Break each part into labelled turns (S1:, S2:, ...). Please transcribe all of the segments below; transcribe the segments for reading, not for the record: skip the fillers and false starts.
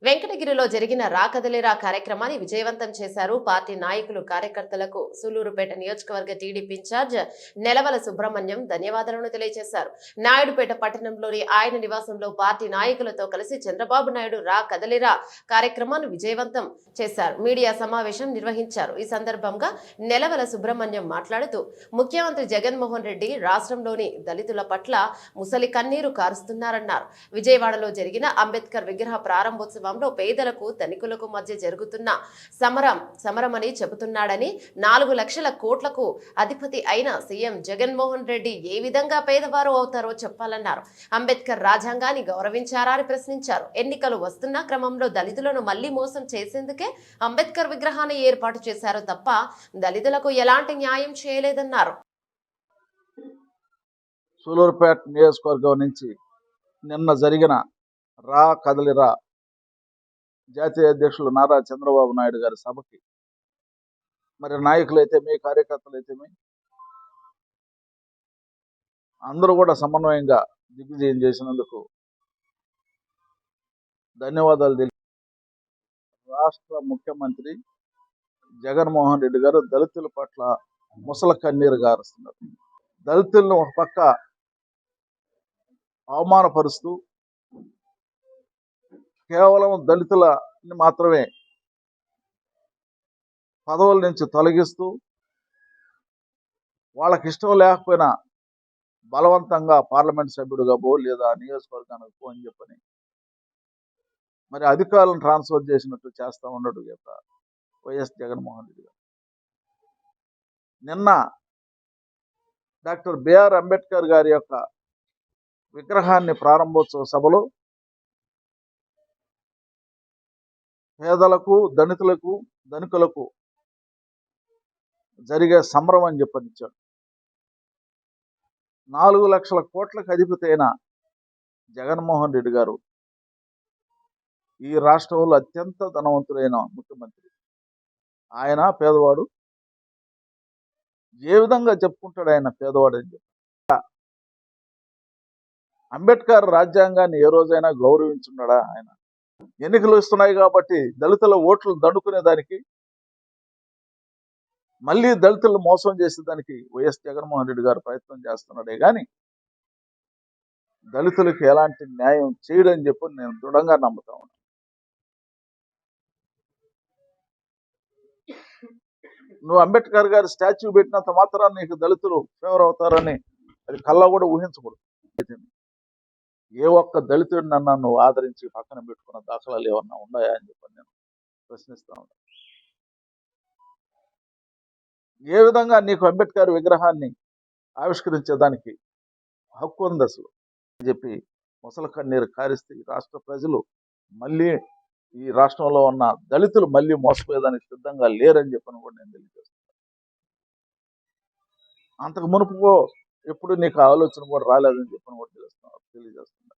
S1: వెంకటగిరిలో జరిగిన రా కదలిరా కార్యక్రమాన్ని విజయవంతం చేశారు పార్టీ నాయకులు కార్యకర్తలకు సూలూరుపేట నియోజకవర్గ టీడీపీ ఇన్ఛార్జ్ నెలవల సుబ్రహ్మణ్యం ధన్యవాదాలను తెలియజేశారు. నాయుడుపేట పట్టణంలోని ఆయన నివాసంలో పార్టీ నాయకులతో కలిసి చంద్రబాబు నాయుడు రా కదలిరా కార్యక్రమాన్ని విజయవంతం చేశారు. మీడియా సమావేశం నిర్వహించారు. ఈ సందర్భంగా నెలవల సుబ్రహ్మణ్యం మాట్లాడుతూ ముఖ్యమంత్రి జగన్మోహన్ రెడ్డి రాష్ట్రంలోని దళితుల పట్ల ముసలి కన్నీరు కారుస్తున్నారన్నారు. విజయవాడలో జరిగిన అంబేద్కర్ విగ్రహ ప్రారంభోత్సవం పేదలకు ధనికులకు మధ్య జరుగుతున్న సమరమని చెబుతున్నాడని 4 లక్షల కోట్లకు అధిపతి అయిన సీఎం జగన్మోహన్ రెడ్డి ఏ విధంగా పేదవారు అవుతారో చెప్పాలన్నారు. అంబేద్కర్ రాజ్యాంగాన్ని గౌరవించారా అని ప్రశ్నించారు. ఎన్నికలు వస్తున్న క్రమంలో దళితులను మళ్లీ మోసం చేసేందుకే అంబేద్కర్ విగ్రహాన్ని ఏర్పాటు చేశారు తప్ప దళితులకు ఎలాంటి న్యాయం చేయలేదన్నారు.
S2: సూలూరుపేట నియోజకవర్గం నుంచి నిన్న జరిగిన రా కదలిరా జాతీయ అధ్యక్షులు నారా చంద్రబాబు నాయుడు గారి సభకి మరి నాయకులైతేమి కార్యకర్తలైతేమి అందరూ కూడా సమన్వయంగా దిగ్విజయం చేసినందుకు ధన్యవాదాలు తెలియ రాష్ట్ర ముఖ్యమంత్రి జగన్మోహన్ రెడ్డి గారు దళితుల పట్ల ముసల కన్నీరు గారుస్తున్నారు. దళితులను ఒక పక్క అవమానపరుస్తూ కేవలం దళితులని మాత్రమే పదవుల నుంచి తొలగిస్తూ వాళ్ళకి ఇష్టం లేకపోయినా బలవంతంగా పార్లమెంట్ సభ్యుడిగా పో లేదా నియోజకవర్గానికి పో అని చెప్పని మరి అధికారులను ట్రాన్స్ఫర్ చేసినట్టు చేస్తూ ఉండడు వైఎస్ జగన్మోహన్ రెడ్డి గారు. నిన్న డాక్టర్ బిఆర్ అంబేద్కర్ గారి యొక్క విగ్రహాన్ని ప్రారంభోత్సవ సభలో పేదలకు ధనికులకు జరిగే సంబరం అని చెప్పనిచ్చాడు. 4 లక్షల కోట్లకు అధిపతి అయిన జగన్మోహన్ రెడ్డి గారు ఈ రాష్ట్రంలో అత్యంత ధనవంతుడైన ముఖ్యమంత్రి. ఆయన పేదవాడు ఏ విధంగా చెప్పుకుంటాడు ఆయన పేదవాడు అని చెప్పి. అంబేద్కర్ రాజ్యాంగాన్ని ఏ రోజైనా గౌరవించున్నాడా ఆయన? ఎన్నికలు ఇస్తున్నాయి కాబట్టి దళితుల ఓట్లు దండుకునే దానికి మళ్ళీ దళితులను మోసం చేసేదానికి వైఎస్ జగన్మోహన్ రెడ్డి గారు ప్రయత్నం చేస్తున్నాడే కానీ దళితులకు ఎలాంటి న్యాయం చేయడని చెప్పి నేను దృఢంగా నమ్ముతా ఉన్నాను. నువ్వు అంబేద్కర్ గారి స్టాచ్యూ పెట్టినంత మాత్రాన్ని నీకు దళితులు ఫేవర్ అవుతారని అది కల్లా కూడా ఊహించకూడదు. ఏ ఒక్క దళితుడు నన్ను నువ్వు ఆదరించి పక్కన పెట్టుకున్న దాఖలాలు ఏమన్నా ఉన్నాయా అని చెప్పి నేను ప్రశ్నిస్తా ఉన్నాను. ఏ విధంగా నీకు అంబేద్కర్ విగ్రహాన్ని ఆవిష్కరించేదానికి హక్కు ఉంది అసలు అని చెప్పి ముసలి కన్నీరు కారిస్తే ఈ రాష్ట్ర ప్రజలు మళ్ళీ ఈ రాష్ట్రంలో ఉన్న దళితులు మళ్ళీ మోసపోయేదానికి సిద్ధంగా లేరని చెప్పని కూడా నేను తెలియజేస్తున్నాను. అంతకు మునుపు ఎప్పుడు నీకు ఆలోచన కూడా రాలేదని చెప్పని కూడా తెలియజేస్తున్నా.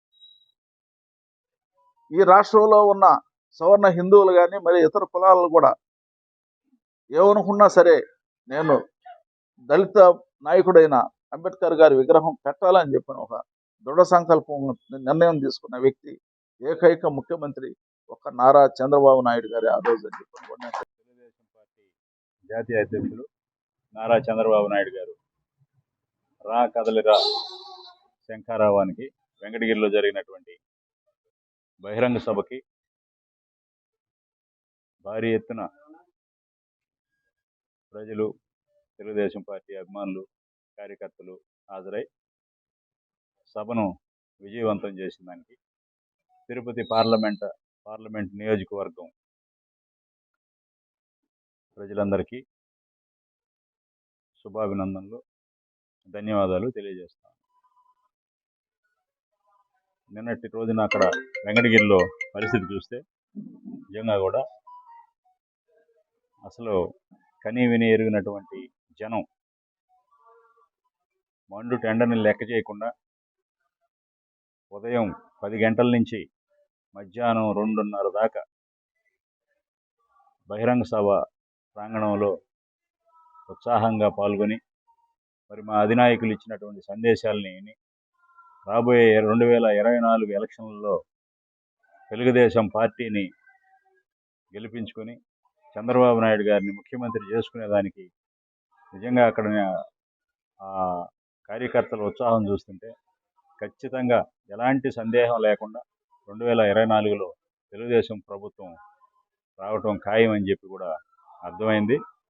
S2: ఈ రాష్ట్రంలో ఉన్న సవర్ణ హిందువులు కానీ మరి ఇతర కులాలు కూడా ఏమనుకున్నా సరే నేను దళిత నాయకుడైన అంబేద్కర్ గారి విగ్రహం పెట్టాలని చెప్పిన ఒక దృఢ సంకల్పం నిర్ణయం తీసుకున్న వ్యక్తి ఏకైక ముఖ్యమంత్రి ఒక నారా చంద్రబాబు నాయుడు గారి ఆ రోజు అని చెప్పిన
S3: తెలుగుదేశం పార్టీ జాతీయ అధ్యక్షులు నారా చంద్రబాబు నాయుడు గారు రా కదలిరా శంఖారావానికి వెంకటగిరిలో జరిగినటువంటి బహిరంగ సభకి భారీ ఎత్తున ప్రజలు, తెలుగుదేశం పార్టీ అభిమానులు, కార్యకర్తలు హాజరై సభను విజయవంతం చేసిన దానికి తిరుపతి పార్లమెంట్ నియోజకవర్గం ప్రజలందరికీ శుభాభినందనలు, ధన్యవాదాలు తెలియజేస్తాను. నిన్నటి రోజున అక్కడ వెంకటగిరిలో పరిస్థితి చూస్తే నిజంగా కూడా అసలు కనీ విని ఎరిగినటువంటి జనం మండు టెండర్ని లెక్క చేయకుండా ఉదయం 10 గంటల నుంచి మధ్యాహ్నం 2:30 దాకా బహిరంగ సభ ప్రాంగణంలో ఉత్సాహంగా పాల్గొని మరి మా అధినాయకులు ఇచ్చినటువంటి సందేశాలని రాబోయే 2024 ఎలక్షన్లలో తెలుగుదేశం పార్టీని గెలిపించుకొని చంద్రబాబు నాయుడు గారిని ముఖ్యమంత్రి చేసుకునేదానికి నిజంగా అక్కడ ఆ కార్యకర్తల ఉత్సాహం చూస్తుంటే ఖచ్చితంగా ఎలాంటి సందేహం లేకుండా 2024లో తెలుగుదేశం ప్రభుత్వం రావటం ఖాయం అని చెప్పి కూడా అర్థమైంది.